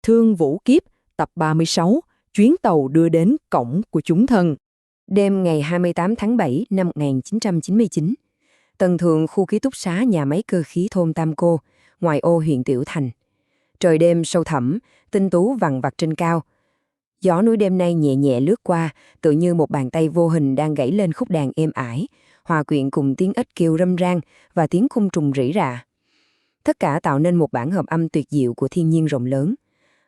Thương Vũ Kiếp, tập 36, chuyến tàu đưa đến cổng của chúng thần. Đêm ngày 28 tháng 7 năm 1999, tầng thượng khu ký túc xá nhà máy cơ khí thôn Tam Cô, ngoài ô huyện Tiểu Thành. Trời đêm sâu thẳm, tinh tú vằng vặc trên cao. Gió núi đêm nay nhẹ nhẹ lướt qua, tự như một bàn tay vô hình đang gảy lên khúc đàn êm ải, hòa quyện cùng tiếng ếch kêu râm ran và tiếng côn trùng rỉ rả. Tất cả tạo nên một bản hợp âm tuyệt diệu của thiên nhiên rộng lớn.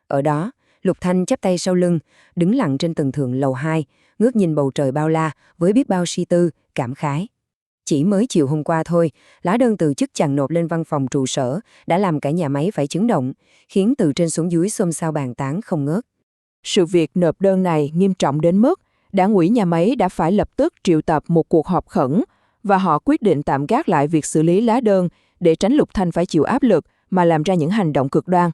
Ở đó, Lục Thanh chắp tay sau lưng, đứng lặng trên tầng thượng lầu 2, ngước nhìn bầu trời bao la với biết bao suy tư, cảm khái. Chỉ mới chiều hôm qua thôi, lá đơn từ chức chàng nộp lên văn phòng trụ sở đã làm cả nhà máy phải chấn động, khiến từ trên xuống dưới xôn xao bàn tán không ngớt. Sự việc nộp đơn này nghiêm trọng đến mức Đảng ủy nhà máy đã phải lập tức triệu tập một cuộc họp khẩn và họ quyết định tạm gác lại việc xử lý lá đơn để tránh Lục Thanh phải chịu áp lực mà làm ra những hành động cực đoan.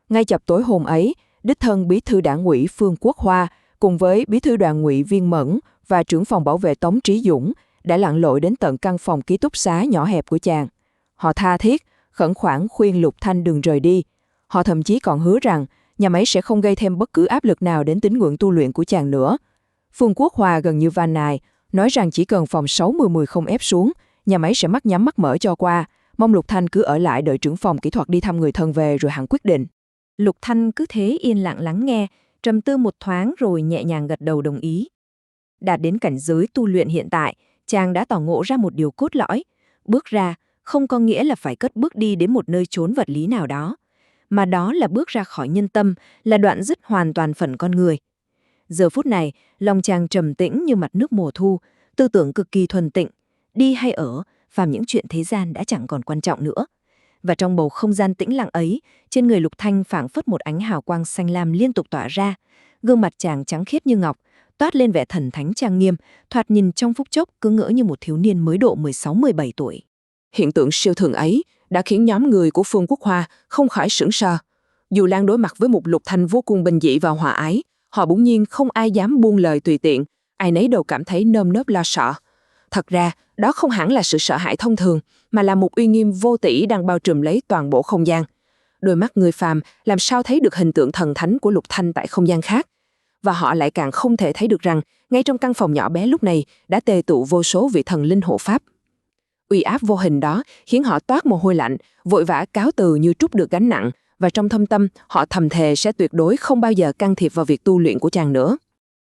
Ngay chập tối hôm ấy, đích thân bí thư đảng ủy Phương Quốc Hoa cùng với bí thư đoàn ủy Viên Mẫn và trưởng phòng bảo vệ Tống Trí Dũng đã lặn lội đến tận căn phòng ký túc xá nhỏ hẹp của chàng. Họ tha thiết, khẩn khoản khuyên Lục Thanh đừng rời đi. Họ thậm chí còn hứa rằng nhà máy sẽ không gây thêm bất cứ áp lực nào đến tín ngưỡng tu luyện của chàng nữa. Phương Quốc Hoa gần như van nài, nói rằng chỉ cần phòng 60-10 không ép xuống, nhà máy sẽ mắt nhắm mắt mở cho qua, mong Lục Thanh cứ ở lại đợi trưởng phòng kỹ thuật đi thăm người thân về rồi hẳn quyết định. Lục Thanh cứ thế yên lặng lắng nghe, trầm tư một thoáng rồi nhẹ nhàng gật đầu đồng ý. Đạt đến cảnh giới tu luyện hiện tại, chàng đã tỏ ngộ ra một điều cốt lõi. Bước ra không có nghĩa là phải cất bước đi đến một nơi chốn vật lý nào đó, mà đó là bước ra khỏi nhân tâm, là đoạn dứt hoàn toàn phần con người. Giờ phút này, lòng chàng trầm tĩnh như mặt nước mùa thu, tư tưởng cực kỳ thuần tịnh, đi hay ở, phàm những chuyện thế gian đã chẳng còn quan trọng nữa. Và trong bầu không gian tĩnh lặng ấy, trên người Lục Thanh phảng phất một ánh hào quang xanh lam liên tục tỏa ra. Gương mặt chàng trắng khiết như ngọc, toát lên vẻ thần thánh trang nghiêm, thoạt nhìn trong phút chốc cứ ngỡ như một thiếu niên mới độ 16-17 tuổi. Hiện tượng siêu thường ấy đã khiến nhóm người của Phương Quốc Hoa không khỏi sửng sờ. Dù đang đối mặt với một Lục Thanh vô cùng bình dị và hòa ái, họ bỗng nhiên không ai dám buông lời tùy tiện, ai nấy đều cảm thấy nơm nớp lo sợ. Thật ra, đó không hẳn là sự sợ hãi thông thường, mà là một uy nghiêm vô tỷ đang bao trùm lấy toàn bộ không gian. Đôi mắt người phàm làm sao thấy được hình tượng thần thánh của Lục Thanh tại không gian khác. Và họ lại càng không thể thấy được rằng, ngay trong căn phòng nhỏ bé lúc này đã tề tụ vô số vị thần linh hộ pháp. Uy áp vô hình đó khiến họ toát mồ hôi lạnh, vội vã cáo từ như trút được gánh nặng, và trong thâm tâm họ thầm thề sẽ tuyệt đối không bao giờ can thiệp vào việc tu luyện của chàng nữa.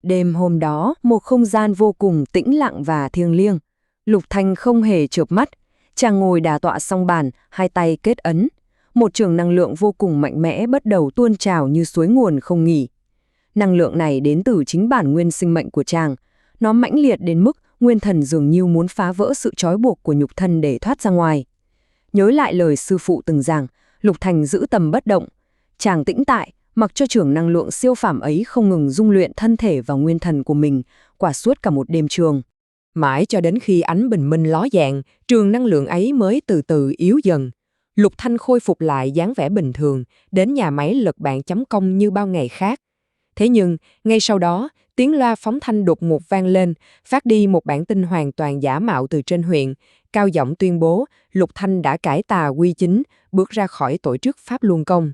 Đêm hôm đó, một không gian vô cùng tĩnh lặng và thiêng liêng. Lục Thanh không hề chợp mắt, chàng ngồi đả tọa song bàn, hai tay kết ấn. Một trường năng lượng vô cùng mạnh mẽ bắt đầu tuôn trào như suối nguồn không nghỉ. Năng lượng này đến từ chính bản nguyên sinh mệnh của chàng. Nó mãnh liệt đến mức nguyên thần dường như muốn phá vỡ sự trói buộc của nhục thân để thoát ra ngoài. Nhớ lại lời sư phụ từng giảng, Lục Thanh giữ tầm bất động. Chàng tĩnh tại, mặc cho trường năng lượng siêu phàm ấy không ngừng dung luyện thân thể và nguyên thần của mình qua suốt cả một đêm trường. Mãi cho đến khi ánh bình minh ló dạng, trường năng lượng ấy mới từ từ yếu dần. Lục Thanh khôi phục lại dáng vẻ bình thường, đến nhà máy lật bàn chấm công như bao ngày khác. Thế nhưng, ngay sau đó, tiếng loa phóng thanh đột ngột vang lên, phát đi một bản tin hoàn toàn giả mạo từ trên huyện, cao giọng tuyên bố Lục Thanh đã cải tà quy chính, bước ra khỏi tổ chức Pháp Luân Công.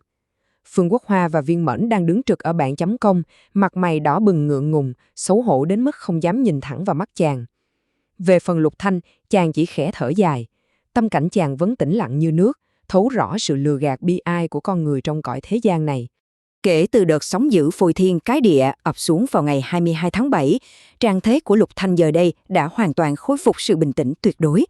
Phương Quốc Hoa và Viên Mẫn đang đứng trực ở bảng chấm công, mặt mày đỏ bừng ngượng ngùng, xấu hổ đến mức không dám nhìn thẳng vào mắt chàng. Về phần Lục Thanh, chàng chỉ khẽ thở dài. Tâm cảnh chàng vẫn tĩnh lặng như nước, thấu rõ sự lừa gạt bi ai của con người trong cõi thế gian này. Kể từ đợt sóng dữ phôi thiên cái địa ập xuống vào ngày 22 tháng 7, trạng thế của Lục Thanh giờ đây đã hoàn toàn khôi phục sự bình tĩnh tuyệt đối.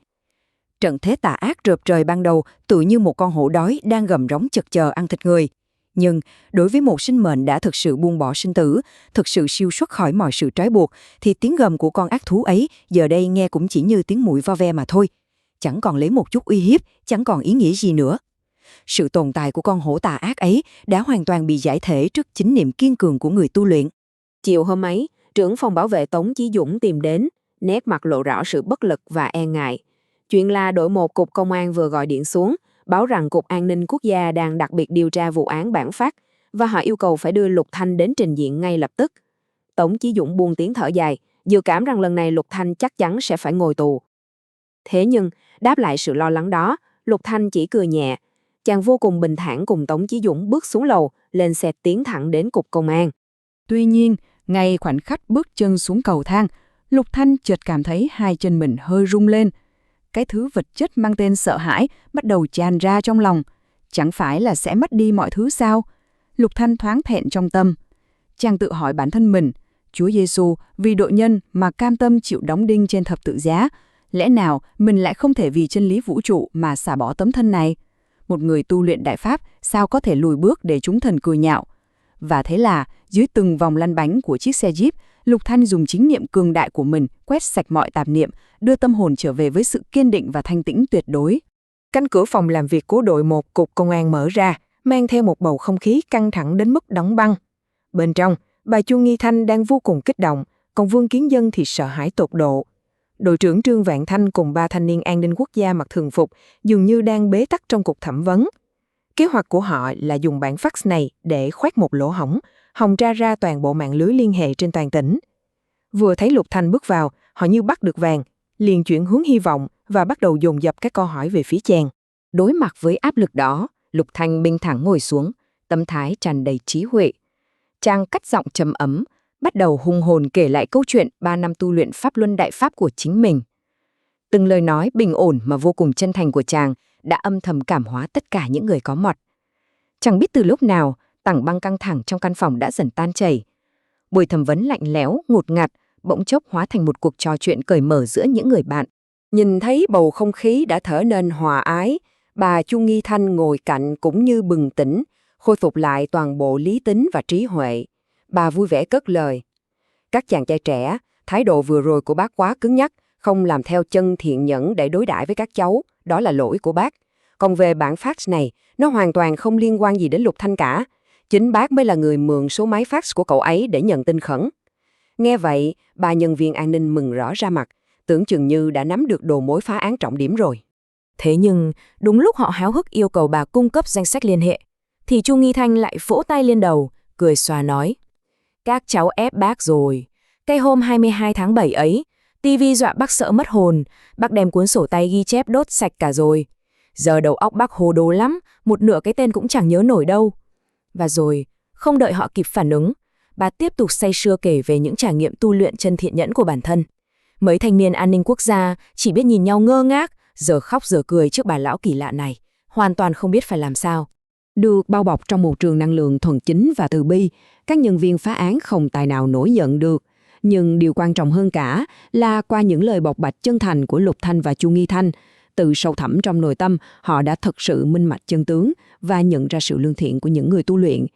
Trận thế tà ác rợp trời ban đầu tự như một con hổ đói đang gầm rống chực chờ ăn thịt người. Nhưng, đối với một sinh mệnh đã thực sự buông bỏ sinh tử, thực sự siêu xuất khỏi mọi sự trói buộc, thì tiếng gầm của con ác thú ấy giờ đây nghe cũng chỉ như tiếng muỗi vo ve mà thôi. Chẳng còn lấy một chút uy hiếp, chẳng còn ý nghĩa gì nữa. Sự tồn tại của con hổ tà ác ấy đã hoàn toàn bị giải thể trước chính niệm kiên cường của người tu luyện. Chiều hôm ấy, trưởng phòng bảo vệ Tống Chí Dũng tìm đến, nét mặt lộ rõ sự bất lực và e ngại. Chuyện là đội 1 Cục Công an vừa gọi điện xuống, báo rằng Cục An ninh Quốc gia đang đặc biệt điều tra vụ án Bản Phát và họ yêu cầu phải đưa Lục Thanh đến trình diện ngay lập tức. Tống Chí Dũng buông tiếng thở dài, dự cảm rằng lần này Lục Thanh chắc chắn sẽ phải ngồi tù. Thế nhưng, đáp lại sự lo lắng đó, Lục Thanh chỉ cười nhẹ. Chàng vô cùng bình thản cùng Tống Chí Dũng bước xuống lầu, lên xe tiến thẳng đến cục công an. Tuy nhiên, ngay khoảnh khắc bước chân xuống cầu thang, Lục Thanh chợt cảm thấy hai chân mình hơi rung lên. Cái thứ vật chất mang tên sợ hãi bắt đầu tràn ra trong lòng. Chẳng phải là sẽ mất đi mọi thứ sao? Lục Thanh thoáng thẹn trong tâm. Chàng tự hỏi bản thân mình, Chúa Giêsu vì tội nhân mà cam tâm chịu đóng đinh trên thập tự giá. Lẽ nào mình lại không thể vì chân lý vũ trụ mà xả bỏ tấm thân này? Một người tu luyện đại pháp sao có thể lùi bước để chúng thần cười nhạo? Và thế là, dưới từng vòng lăn bánh của chiếc xe Jeep, Lục Thanh dùng chính niệm cường đại của mình quét sạch mọi tạp niệm, đưa tâm hồn trở về với sự kiên định và thanh tĩnh tuyệt đối. Cánh cửa phòng làm việc của đội 1 cục công an mở ra, mang theo một bầu không khí căng thẳng đến mức đóng băng. Bên trong, bà Chu Nghi Thanh đang vô cùng kích động, còn Vương Kiến Dân thì sợ hãi tột độ. Đội trưởng Trương Vạn Thanh cùng 3 thanh niên an ninh quốc gia mặc thường phục dường như đang bế tắc trong cuộc thẩm vấn. Kế hoạch của họ là dùng bản fax này để khoét một lỗ hổng, hòng ra toàn bộ mạng lưới liên hệ trên toàn tỉnh. Vừa thấy Lục Thanh bước vào, họ như bắt được vàng, liền chuyển hướng hy vọng và bắt đầu dồn dập các câu hỏi về phía chàng. Đối mặt với áp lực đó, Lục Thanh bình thản ngồi xuống, tâm thái tràn đầy trí huệ. Chàng cất giọng trầm ấm, bắt đầu hùng hồn kể lại câu chuyện 3 năm tu luyện pháp luân đại pháp của chính mình. Từng lời nói bình ổn mà vô cùng chân thành của chàng đã âm thầm cảm hóa tất cả những người có mặt. Chẳng biết từ lúc nào, tảng băng căng thẳng trong căn phòng đã dần tan chảy. Buổi thẩm vấn lạnh lẽo, ngột ngạt, bỗng chốc hóa thành một cuộc trò chuyện cởi mở giữa những người bạn. Nhìn thấy bầu không khí đã trở nên hòa ái, bà Chu Nghi Thanh ngồi cạnh cũng như bừng tỉnh, khôi phục lại toàn bộ lý tính và trí huệ. Bà vui vẻ cất lời. Các chàng trai trẻ, thái độ vừa rồi của bác quá cứng nhắc, không làm theo chân thiện nhẫn để đối đãi với các cháu, đó là lỗi của bác. Còn về bản fax này, nó hoàn toàn không liên quan gì đến Lục Thanh cả. Chính bác mới là người mượn số máy fax của cậu ấy để nhận tin khẩn. Nghe vậy, ba nhân viên an ninh mừng rõ ra mặt, tưởng chừng như đã nắm được đầu mối phá án trọng điểm rồi. Thế nhưng, đúng lúc họ háo hức yêu cầu bà cung cấp danh sách liên hệ, thì Chu Nghi Thanh lại vỗ tay lên đầu, cười xòa nói. Các cháu ép bác rồi. Cái hôm 22 tháng 7 ấy, TV dọa bác sợ mất hồn, bác đem cuốn sổ tay ghi chép đốt sạch cả rồi. Giờ đầu óc bác hồ đồ lắm, một nửa cái tên cũng chẳng nhớ nổi đâu. Và rồi, không đợi họ kịp phản ứng, bà tiếp tục say sưa kể về những trải nghiệm tu luyện chân thiện nhẫn của bản thân. Mấy thanh niên an ninh quốc gia chỉ biết nhìn nhau ngơ ngác, giờ khóc giờ cười trước bà lão kỳ lạ này, hoàn toàn không biết phải làm sao. Được bao bọc trong một trường năng lượng thuần chính và từ bi, các nhân viên phá án không tài nào nổi giận được. Nhưng điều quan trọng hơn cả là qua những lời bộc bạch chân thành của Lục Thanh và Chu Nghi Thanh, từ sâu thẳm trong nội tâm họ đã thực sự minh mạch chân tướng và nhận ra sự lương thiện của những người tu luyện.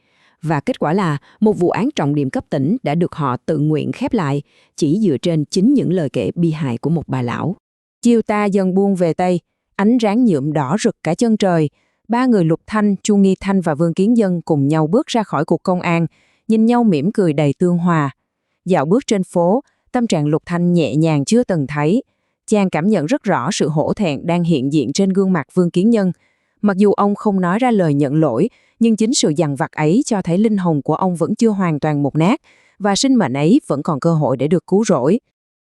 Và kết quả là một vụ án trọng điểm cấp tỉnh đã được họ tự nguyện khép lại chỉ dựa trên chính những lời kể bi hài của một bà lão. Chiều ta dần buông về Tây, ánh ráng nhuộm đỏ rực cả chân trời. Ba người Lục Thanh, Chu Nghi Thanh và Vương Kiến Dân cùng nhau bước ra khỏi cục công an, nhìn nhau mỉm cười đầy tương hòa. Dạo bước trên phố, tâm trạng Lục Thanh nhẹ nhàng chưa từng thấy. Chàng cảm nhận rất rõ sự hổ thẹn đang hiện diện trên gương mặt Vương Kiến Nhân. Mặc dù ông không nói ra lời nhận lỗi, nhưng chính sự dằn vặt ấy cho thấy linh hồn của ông vẫn chưa hoàn toàn mục nát, và sinh mệnh ấy vẫn còn cơ hội để được cứu rỗi.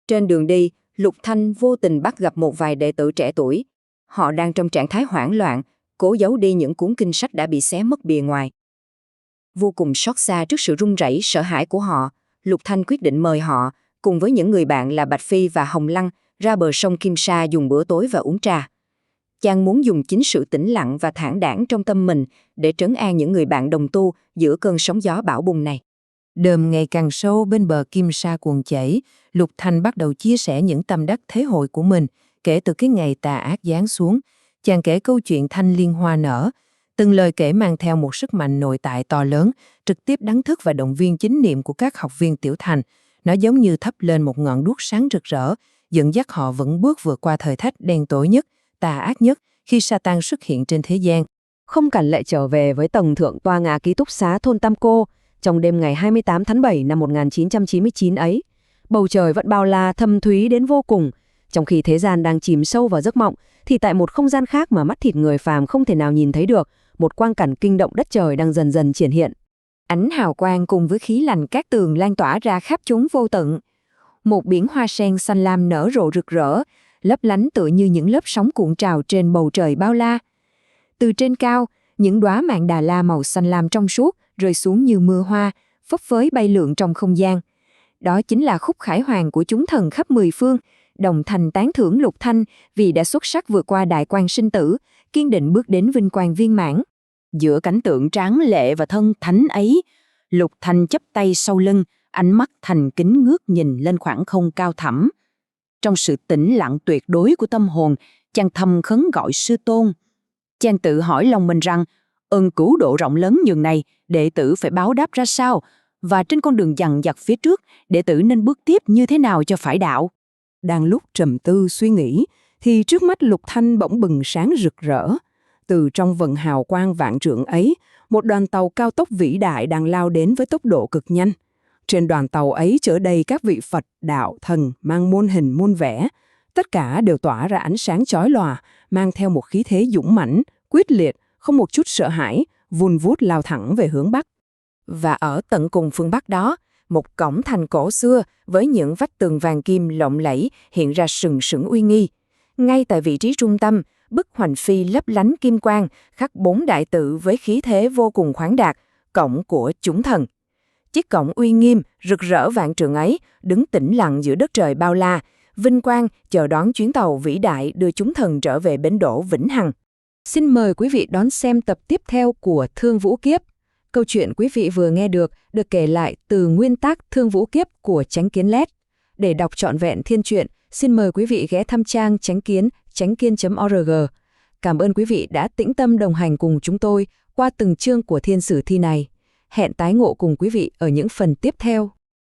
Trên đường đi, Lục Thanh vô tình bắt gặp một vài đệ tử trẻ tuổi. Họ đang trong trạng thái hoảng loạn, cố giấu đi những cuốn kinh sách đã bị xé mất bìa ngoài. Vô cùng xót xa trước sự run rẩy sợ hãi của họ, Lục Thanh quyết định mời họ, cùng với những người bạn là Bạch Phi và Hồng Lăng, ra bờ sông Kim Sa dùng bữa tối và uống trà. Chàng muốn dùng chính sự tĩnh lặng và thản đãng trong tâm mình để trấn an những người bạn đồng tu giữa cơn sóng gió bão bùng này. Đờm ngày càng sâu bên bờ Kim Sa cuồn chảy, Lục Thanh bắt đầu chia sẻ những tâm đắc thế hội của mình kể từ cái ngày tà ác giáng xuống. Chàng kể câu chuyện thanh liên hoa nở, từng lời kể mang theo một sức mạnh nội tại to lớn, trực tiếp đánh thức và động viên chính niệm của các học viên tiểu thành. Nó giống như thắp lên một ngọn đuốc sáng rực rỡ, dẫn dắt họ vững bước vượt qua thời thách đen tối nhất, tà ác nhất khi Satan xuất hiện trên thế gian. Không cảnh lại trở về với tầng thượng tòa nhà ký túc xá thôn Tam Cô, trong đêm ngày 28 tháng 7 năm 1999 ấy. Bầu trời vẫn bao la thâm thúy đến vô cùng, trong khi thế gian đang chìm sâu vào giấc mộng, thì tại một không gian khác mà mắt thịt người phàm không thể nào nhìn thấy được, một quang cảnh kinh động đất trời đang dần dần triển hiện. Ánh hào quang cùng với khí lạnh cát tường lan tỏa ra khắp chốn vô tận. Một biển hoa sen xanh lam nở rộ rực rỡ, lấp lánh tựa như những lớp sóng cuộn trào trên bầu trời bao la. Từ trên cao, những đóa mạn Đà La màu xanh lam trong suốt rơi xuống như mưa hoa, phấp phới bay lượn trong không gian. Đó chính là khúc khải hoàn của chúng thần khắp mười phương, đồng thành tán thưởng Lục Thanh vì đã xuất sắc vượt qua đại quan sinh tử, kiên định bước đến vinh quang viên mãn. Giữa cảnh tượng tráng lệ và thân thánh ấy, Lục Thanh chắp tay sau lưng, ánh mắt thành kính ngước nhìn lên khoảng không cao thẳm. Trong sự tĩnh lặng tuyệt đối của tâm hồn, chàng thầm khấn gọi sư tôn. Chàng tự hỏi lòng mình rằng, ơn cứu độ rộng lớn nhường này, đệ tử phải báo đáp ra sao? Và trên con đường dằng dặc phía trước, đệ tử nên bước tiếp như thế nào cho phải đạo? Đang lúc trầm tư suy nghĩ, thì trước mắt Lục Thanh bỗng bừng sáng rực rỡ. Từ trong vầng hào quang vạn trượng ấy, một đoàn tàu cao tốc vĩ đại đang lao đến với tốc độ cực nhanh. Trên đoàn tàu ấy chở đầy các vị Phật, đạo, thần mang muôn hình muôn vẻ. Tất cả đều tỏa ra ánh sáng chói lòa, mang theo một khí thế dũng mãnh, quyết liệt, không một chút sợ hãi, vun vút lao thẳng về hướng Bắc. Và ở tận cùng phương Bắc đó, một cổng thành cổ xưa với những vách tường vàng kim lộng lẫy hiện ra sừng sững uy nghi. Ngay tại vị trí trung tâm, bức hoành phi lấp lánh kim quang khắc 4 đại tự với khí thế vô cùng khoáng đạt, cổng của chúng thần. Chiếc cổng uy nghiêm, rực rỡ vạn trượng ấy đứng tĩnh lặng giữa đất trời bao la, vinh quang chờ đón chuyến tàu vĩ đại đưa chúng thần trở về bến đỗ vĩnh hằng. Xin mời quý vị đón xem tập tiếp theo của Thương Vũ Kiếp. Câu chuyện quý vị vừa nghe được kể lại từ nguyên tác Thương Vũ Kiếp của Chánh Kiến LED. Để đọc trọn vẹn thiên truyện, xin mời quý vị ghé thăm trang chánh kiến.org. Cảm ơn quý vị đã tĩnh tâm đồng hành cùng chúng tôi qua từng chương của thiên sử thi này. Hẹn tái ngộ cùng quý vị ở những phần tiếp theo.